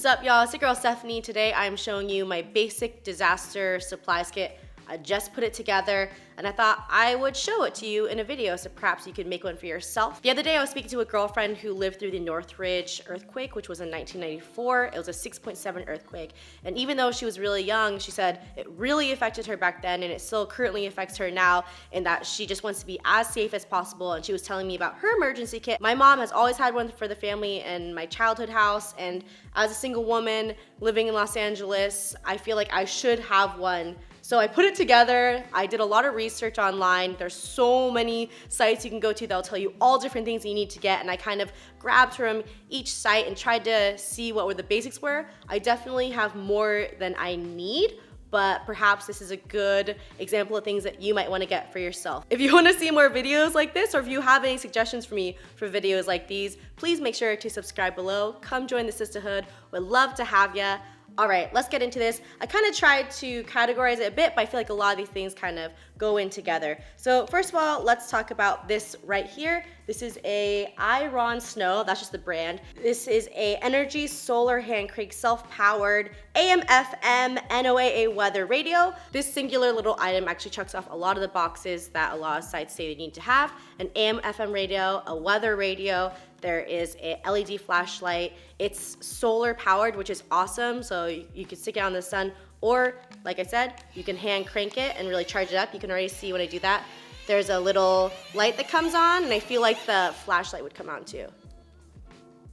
What's up, y'all? It's your girl Stephanie. Today I'm showing you my basic disaster supplies kit. I just put it together and I thought I would show it to you in a video so perhaps you could make one for yourself. The other day I was speaking to a girlfriend who lived through the Northridge earthquake, which was in 1994. It was a 6.7 earthquake. And even though she was really young, she said it really affected her back then and it still currently affects her now, and that she just wants to be as safe as possible. And she was telling me about her emergency kit. My mom has always had one for the family in my childhood house, and as a single woman living in Los Angeles, I feel like I should have one. So I put it together. I did a lot of research online. There's so many sites you can go to that'll tell you all different things you need to get, and I kind of grabbed from each site and tried to see what the basics were. I definitely have more than I need, but perhaps this is a good example of things that you might want to get for yourself. If you want to see more videos like this, or if you have any suggestions for me for videos like these, please make sure to subscribe below. Come join the sisterhood. Would love to have ya. All right, let's get into this. I kind of tried to categorize it a bit, but I feel like a lot of these things kind of go in together. So first of all, let's talk about this right here. This is a Iron Snow, that's just the brand. This is a Energy Solar Hand Crank self-powered AM/FM NOAA weather radio. This singular little item actually checks off a lot of the boxes that a lot of sites say they need to have. An AM/FM radio, a weather radio, there is a LED flashlight. It's solar powered, which is awesome. So you can stick it out in the sun, or like I said, you can hand crank it and really charge it up. You can already see when I do that. There's a little light that comes on, and I feel like the flashlight would come on too.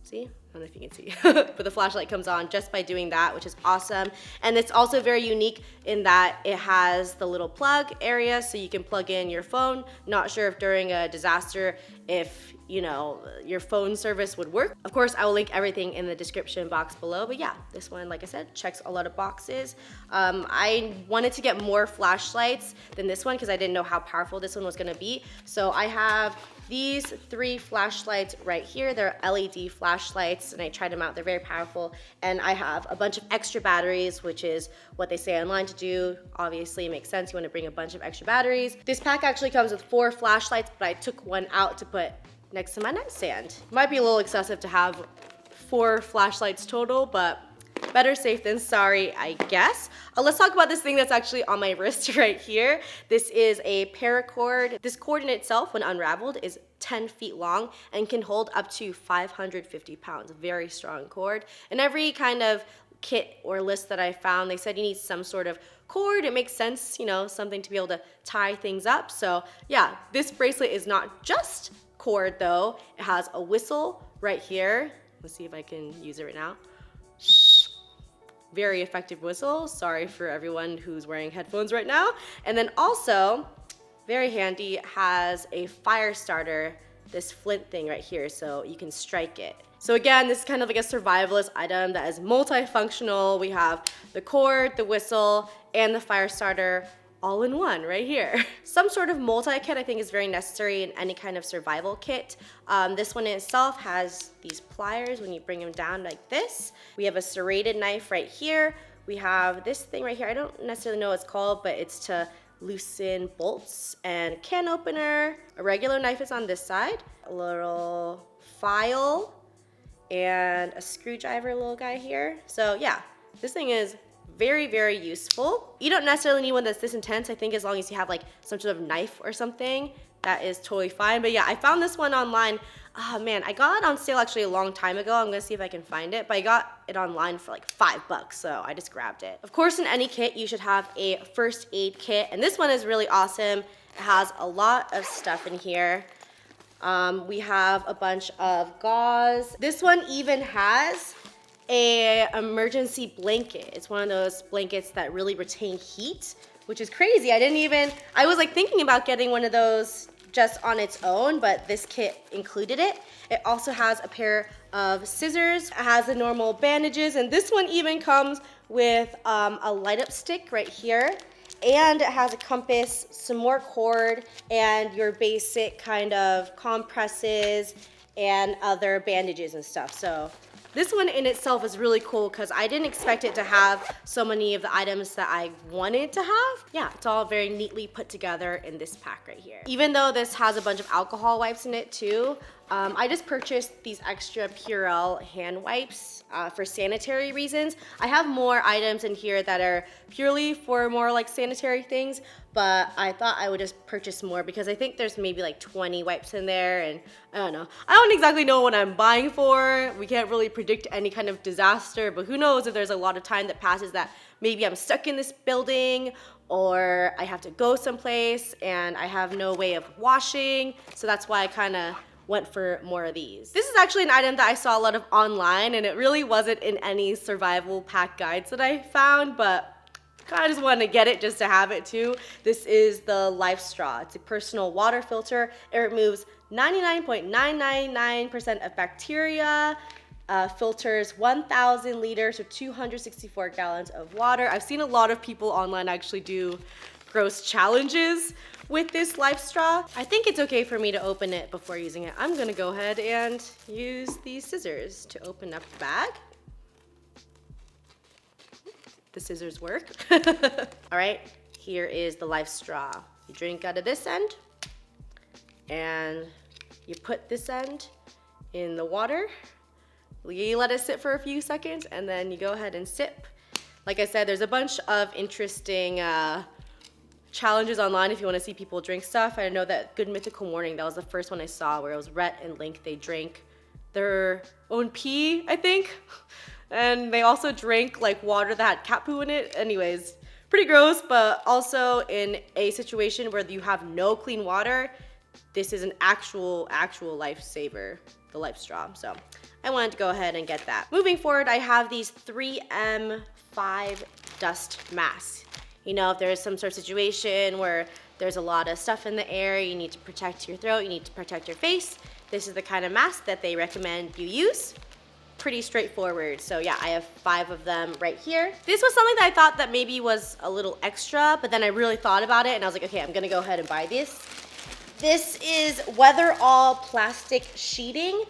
See? I don't know if you can see, but the flashlight comes on just by doing that, which is awesome. And it's also very unique in that it has the little plug area so you can plug in your phone. Not sure if during a disaster, if your phone service would work. Of course, I will link everything in the description box below, but yeah, this one, like I said, checks a lot of boxes. I wanted to get more flashlights than this one because I didn't know how powerful this one was gonna be. So I have these 3 flashlights right here. They're LED flashlights, and I tried them out. They're very powerful. And I have a bunch of extra batteries, which is what they say online to do. Obviously, it makes sense. You want to bring a bunch of extra batteries. This pack actually comes with 4 flashlights, but I took one out to put next to my nightstand. Might be a little excessive to have 4 flashlights total, but better safe than sorry, I guess. Let's talk about this thing that's actually on my wrist right here. This is a paracord. This cord in itself, when unraveled, is 10 feet long and can hold up to 550 pounds. Very strong cord. And every kind of kit or list that I found, they said you need some sort of cord. It makes sense, something to be able to tie things up. So yeah, this bracelet is not just cord though. It has a whistle right here. Let's see if I can use it right now. Very effective whistle. Sorry for everyone who's wearing headphones right now. And then also, very handy, has a fire starter, this flint thing right here, so you can strike it. So again, this is kind of like a survivalist item that is multifunctional. We have the cord, the whistle, and the fire starter all in one right here. Some sort of multi-kit I think is very necessary in any kind of survival kit. This one in itself has these pliers when you bring them down like this. We have a serrated knife right here. We have this thing right here. I don't necessarily know what it's called, but it's to loosen bolts, and can opener. A regular knife is on this side. A little file and a screwdriver little guy here. So yeah, this thing is very, very useful. You don't necessarily need one that's this intense. I think as long as you have like some sort of knife or something, that is totally fine. But yeah, I found this one online. Oh man, I got it on sale actually a long time ago. I'm gonna see if I can find it, but I got it online for like $5, so I just grabbed it. Of course, in any kit, you should have a first aid kit, and this one is really awesome. It has a lot of stuff in here. We have a bunch of gauze. This one even has a emergency blanket. It's one of those blankets that really retain heat, which is crazy. I was like thinking about getting one of those just on its own, but this kit included it. It also has a pair of scissors. It has the normal bandages, and this one even comes with a light up stick right here. And it has a compass, some more cord, and your basic kind of compresses and other bandages and stuff. So this one in itself is really cool because I didn't expect it to have so many of the items that I wanted to have. Yeah, it's all very neatly put together in this pack right here. Even though this has a bunch of alcohol wipes in it too, I just purchased these extra Purell hand wipes for sanitary reasons. I have more items in here that are purely for more like sanitary things, but I thought I would just purchase more because I think there's maybe like 20 wipes in there, and I don't know. I don't exactly know what I'm buying for. We can't really predict any kind of disaster, but who knows if there's a lot of time that passes that maybe I'm stuck in this building or I have to go someplace and I have no way of washing. So that's why I kind of went for more of these. This is actually an item that I saw a lot of online, and it really wasn't in any survival pack guides that I found, but I just wanted to get it just to have it too. This is the Life Straw. It's a personal water filter. It removes 99.999% of bacteria, filters 1,000 liters or 264 gallons of water. I've seen a lot of people online actually do gross challenges with this Life Straw. I think it's okay for me to open it before using it. I'm gonna go ahead and use these scissors to open up the bag. The scissors work. All right, here is the Life Straw. You drink out of this end, and you put this end in the water. You let it sit for a few seconds, and then you go ahead and sip. Like I said, there's a bunch of interesting challenges online if you want to see people drink stuff. I know that Good Mythical Morning, that was the first one I saw, where it was Rhett and Link. They drank their own pee, I think. And they also drank like water that had cat poo in it. Anyways, pretty gross, but also in a situation where you have no clean water, this is an actual lifesaver, the Life Straw. So I wanted to go ahead and get that. Moving forward, I have these 3M5 dust masks. You know, if there is some sort of situation where there's a lot of stuff in the air, you need to protect your throat, you need to protect your face, this is the kind of mask that they recommend you use. Pretty straightforward. So yeah, I have 5 of them right here. This was something that I thought that maybe was a little extra, but then I really thought about it and I was like, okay, I'm gonna go ahead and buy this. This is Weather All plastic sheeting.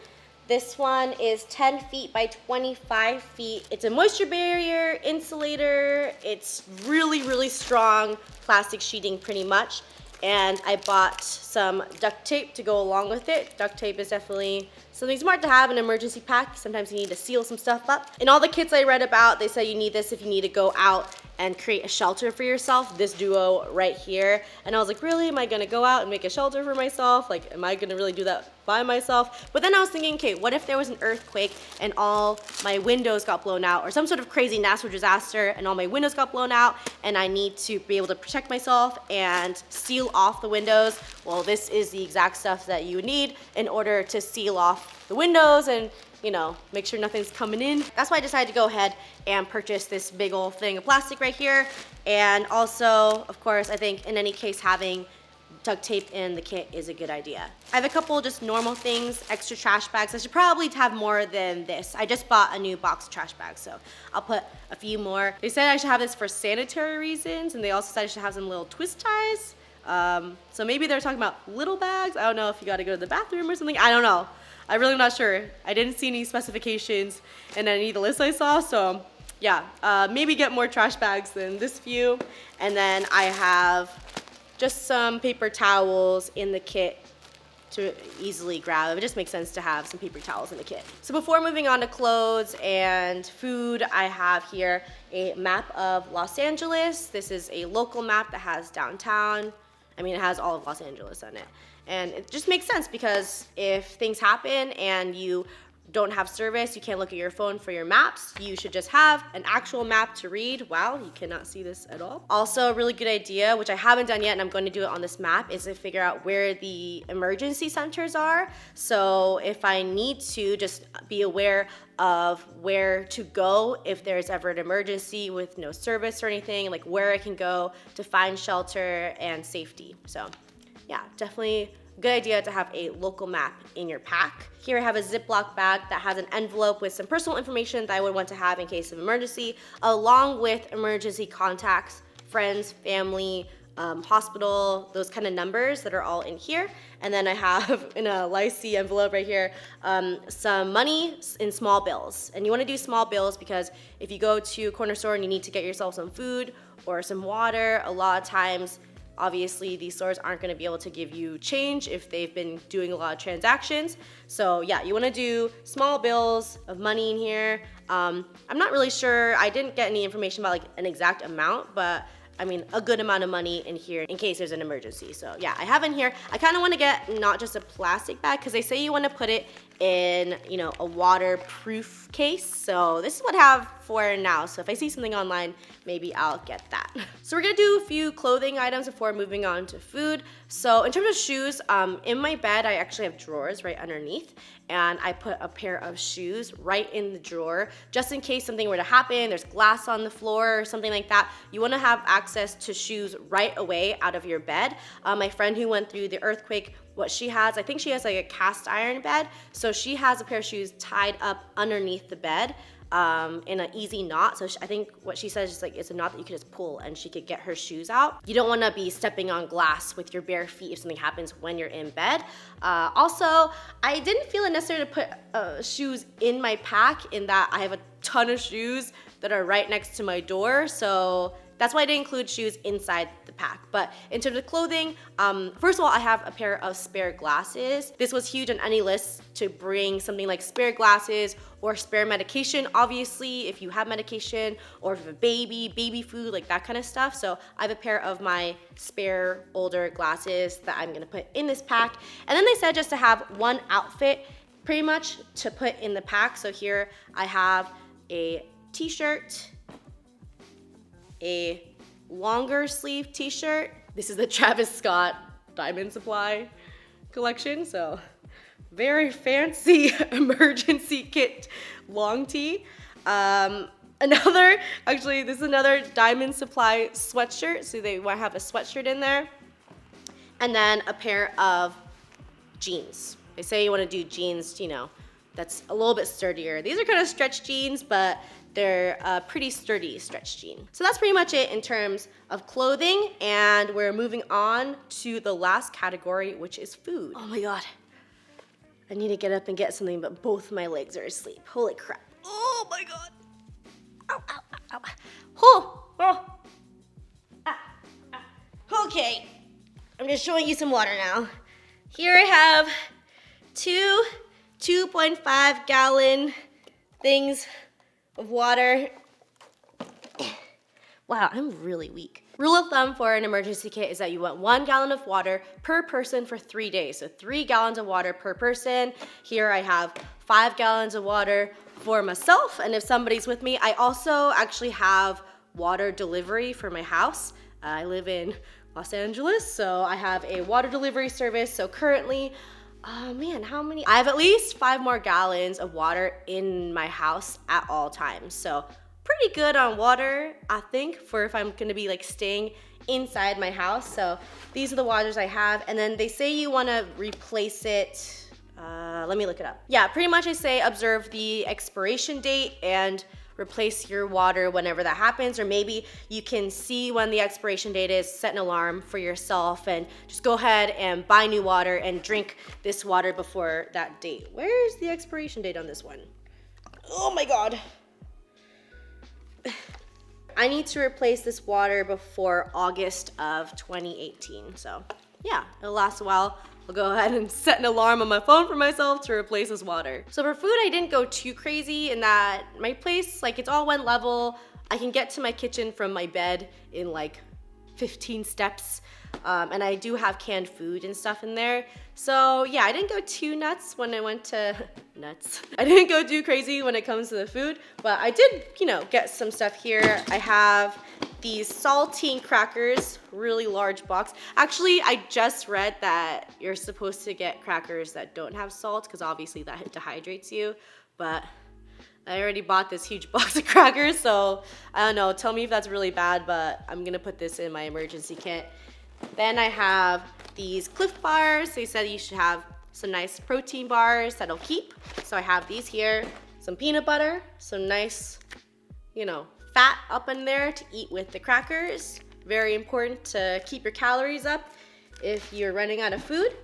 This one is 10 feet by 25 feet. It's a moisture barrier, insulator. It's really, really strong plastic sheeting pretty much. And I bought some duct tape to go along with it. Duct tape is definitely something smart to have in an emergency pack. Sometimes you need to seal some stuff up. In all the kits I read about, they say you need this if you need to go out and create a shelter for yourself. This duo right here. And I was like, really? Am I gonna go out and make a shelter for myself? Like, am I gonna really do that by myself? But then I was thinking, okay, what if there was an earthquake and all my windows got blown out, or some sort of crazy natural disaster and all my windows got blown out and I need to be able to protect myself and seal off the windows? Well, this is the exact stuff that you would need in order to seal off the windows and, you know, make sure nothing's coming in. That's why I decided to go ahead and purchase this big old thing of plastic right here. And also, of course, I think in any case having duct tape in the kit is a good idea. I have a couple just normal things, extra trash bags. I should probably have more than this. I just bought a new box of trash bags, so I'll put a few more. They said I should have this for sanitary reasons, and they also said I should have some little twist ties. So maybe they're talking about little bags. I don't know if you gotta go to the bathroom or something. I don't know. I'm really not sure. I didn't see any specifications in any of the lists I saw, so yeah, maybe get more trash bags than this few. And then I have just some paper towels in the kit to easily grab. It just makes sense to have some paper towels in the kit. So before moving on to clothes and food, I have here a map of Los Angeles. This is a local map that has downtown. I mean, it has all of Los Angeles on it. And it just makes sense because if things happen and you don't have service, you can't look at your phone for your maps, you should just have an actual map to read. Wow, you cannot see this at all. Also, a really good idea, which I haven't done yet and I'm going to do it on this map, is to figure out where the emergency centers are. So if I need to, just be aware of where to go if there's ever an emergency with no service or anything, like where I can go to find shelter and safety. So yeah, definitely a good idea to have a local map in your pack. Here I have a Ziploc bag that has an envelope with some personal information that I would want to have in case of emergency, along with emergency contacts, friends, family, hospital, those kind of numbers that are all in here. And then I have in a Lycee envelope right here, some money in small bills. And you want to do small bills because if you go to a corner store and you need to get yourself some food or some water, a lot of times Obviously, these stores aren't gonna be able to give you change if they've been doing a lot of transactions. So yeah, you wanna do small bills of money in here. I'm not really sure, I didn't get any information about like an exact amount, but I mean, a good amount of money in here in case there's an emergency. So yeah, I have in here. I kind of want to get not just a plastic bag because they say you want to put it in, you know, a waterproof case. So this is what I have for now. So if I see something online, maybe I'll get that. So we're gonna do a few clothing items before moving on to food. So in terms of shoes, in my bed, I actually have drawers right underneath, and I put a pair of shoes right in the drawer just in case something were to happen, there's glass on the floor or something like that. You wanna have access to shoes right away out of your bed. My friend who went through the earthquake, what she has, I think she has like a cast iron bed, so she has a pair of shoes tied up underneath the bed in an easy knot. So I think what she says is like it's a knot that you can just pull and she could get her shoes out. You don't want to be stepping on glass with your bare feet if something happens when you're in bed. Also, I didn't feel it necessary to put shoes in my pack in that I have a ton of shoes that are right next to my door, so that's why I didn't include shoes inside the pack. But in terms of clothing, first of all, I have a pair of spare glasses. This was huge on any list to bring something like spare glasses or spare medication, obviously, if you have medication or if you have a baby food, like that kind of stuff. So I have a pair of my spare older glasses that I'm gonna put in this pack. And then they said just to have one outfit pretty much to put in the pack. So here I have a t-shirt, a longer sleeve t-shirt. This is the Travis Scott Diamond Supply collection, so very fancy emergency kit long tee. Actually, this is another Diamond Supply sweatshirt, so they might have a sweatshirt in there. And then a pair of jeans. They say you want to do jeans, you know, that's a little bit sturdier. These are kind of stretch jeans, but they're a pretty sturdy stretch jean. So that's pretty much it in terms of clothing, and we're moving on to the last category, which is food. Oh my God. I need to get up and get something, but both my legs are asleep. Holy crap. Oh my God. Ow, ow, ow, ow. Oh, oh. Ah, ah. Okay, I'm just showing you some water now. Here I have two 2.5 gallon things of water. Wow, I'm really weak. Rule of thumb for an emergency kit is that you want 1 gallon of water per person for 3 days. So 3 gallons of water per person. Here I have 5 gallons of water for myself, and if somebody's with me, I also actually have water delivery for my house. I live in Los Angeles, so I have a water delivery service. So currently, man, how many? I have at least 5 more gallons of water in my house at all times. So pretty good on water, I think, for if I'm gonna be like staying inside my house. So these are the waters I have. And then they say you wanna replace it. Let me look it up. Yeah, pretty much I say observe the expiration date and replace your water whenever that happens, or maybe you can see when the expiration date is, set an alarm for yourself, and just go ahead and buy new water and drink this water before that date. Where's the expiration date on this one? Oh my God. I need to replace this water before August of 2018. So yeah, it'll last a while. I'll go ahead and set an alarm on my phone for myself to replace this water. So for food, I didn't go too crazy in that my place, like it's all one level. I can get to my kitchen from my bed in like 15 steps. And I do have canned food and stuff in there. So yeah, I didn't go too nuts when I went to, I didn't go too crazy when it comes to the food, but I did, you know, get some stuff here. I have these saltine crackers, really large box. Actually, I just read that you're supposed to get crackers that don't have salt because obviously that dehydrates you, but I already bought this huge box of crackers, so I don't know, tell me if that's really bad, but I'm gonna put this in my emergency kit. Then I have these Cliff bars. They said you should have some nice protein bars that'll keep. So I have these here, some peanut butter, some nice, you know, fat up in there to eat with the crackers. Very important to keep your calories up if you're running out of food.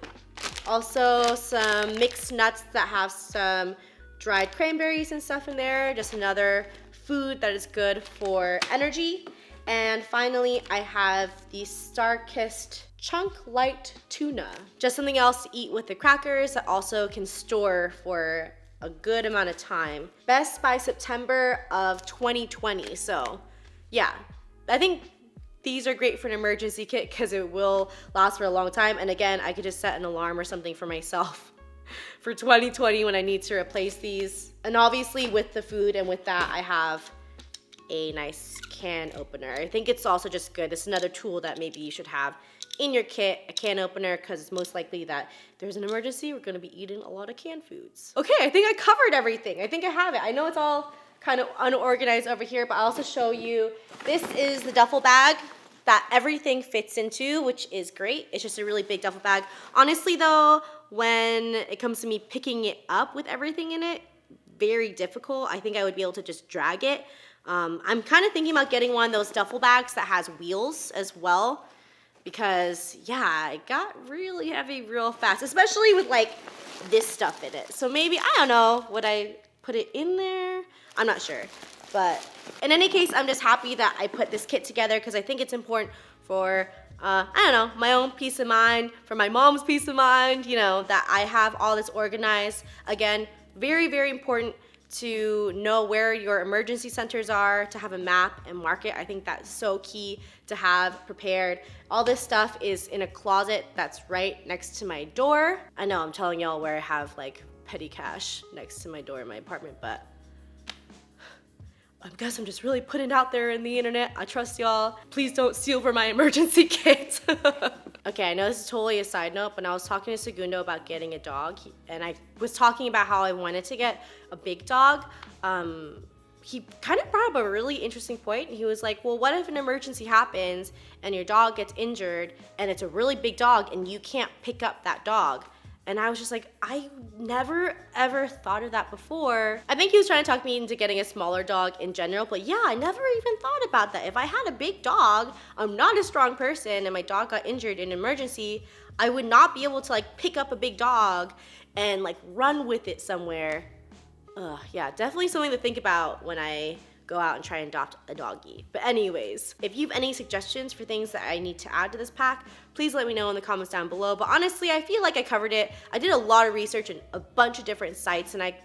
Also some mixed nuts that have some dried cranberries and stuff in there. Just another food that is good for energy. And finally, I have the Star-Kissed Chunk Light Tuna. Just something else to eat with the crackers that also can store for a good amount of time. Best by September of 2020. So yeah, I think these are great for an emergency kit because it will last for a long time. And again, I could just set an alarm or something for myself for 2020 when I need to replace these. And obviously with the food and with that, I have a nice can opener. I think it's also just good. This is another tool that maybe you should have in your kit, a can opener, because it's most likely that if there's an emergency, we're gonna be eating a lot of canned foods. Okay, I think I covered everything. I think I have it. I know it's all kind of unorganized over here, but I'll also show you, this is the duffel bag that everything fits into, which is great. It's just a really big duffel bag. Honestly though, when it comes to me picking it up with everything in it, very difficult. I think I would be able to just drag it. I'm kind of thinking about getting one of those duffel bags that has wheels as well, because yeah, it got really heavy real fast, especially with like this stuff in it. So maybe, I don't know, would I put it in there? I'm not sure. But in any case, I'm just happy that I put this kit together because I think it's important for, I don't know, my own peace of mind, for my mom's peace of mind, you know, that I have all this organized. Again, very, very important to know where your emergency centers are, to have a map and mark it. I think that's so key to have prepared. All this stuff is in a closet that's right next to my door. I know I'm telling y'all where I have like petty cash next to my door in my apartment, but I guess I'm just really putting it out there in the internet. I trust y'all. Please don't steal from my emergency kit. Okay, I know this is totally a side note, but I was talking to Segundo about getting a dog, and I was talking about how I wanted to get a big dog. He kind of brought up a really interesting point. He was like, well, what if an emergency happens and your dog gets injured and it's a really big dog and you can't pick up that dog? And I was just like, I never ever thought of that before. I think he was trying to talk me into getting a smaller dog in general, but yeah, I never even thought about that. If I had a big dog, I'm not a strong person, and my dog got injured in an emergency, I would not be able to like pick up a big dog and like run with it somewhere. Yeah, definitely something to think about when I go out and try and adopt a doggy. But anyways, if you have any suggestions for things that I need to add to this pack, please let me know in the comments down below. But honestly, I feel like I covered it. I did a lot of research in a bunch of different sites, and I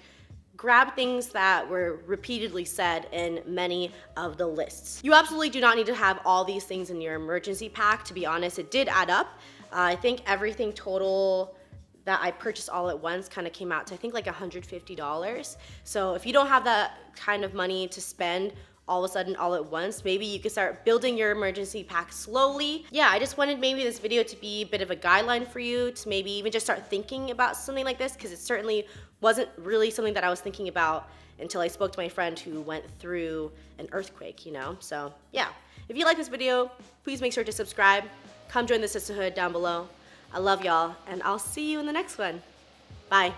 grabbed things that were repeatedly said in many of the lists. You absolutely do not need to have all these things in your emergency pack. To be honest, it did add up. I think everything total that I purchased all at once kind of came out to I think like $150. So if you don't have that kind of money to spend all of a sudden all at once, maybe you could start building your emergency pack slowly. Yeah, I just wanted maybe this video to be a bit of a guideline for you to maybe even just start thinking about something like this, because it certainly wasn't really something that I was thinking about until I spoke to my friend who went through an earthquake, you know? So yeah, if you like this video, please make sure to subscribe. Come join the sisterhood down below. I love y'all, and I'll see you in the next one. Bye.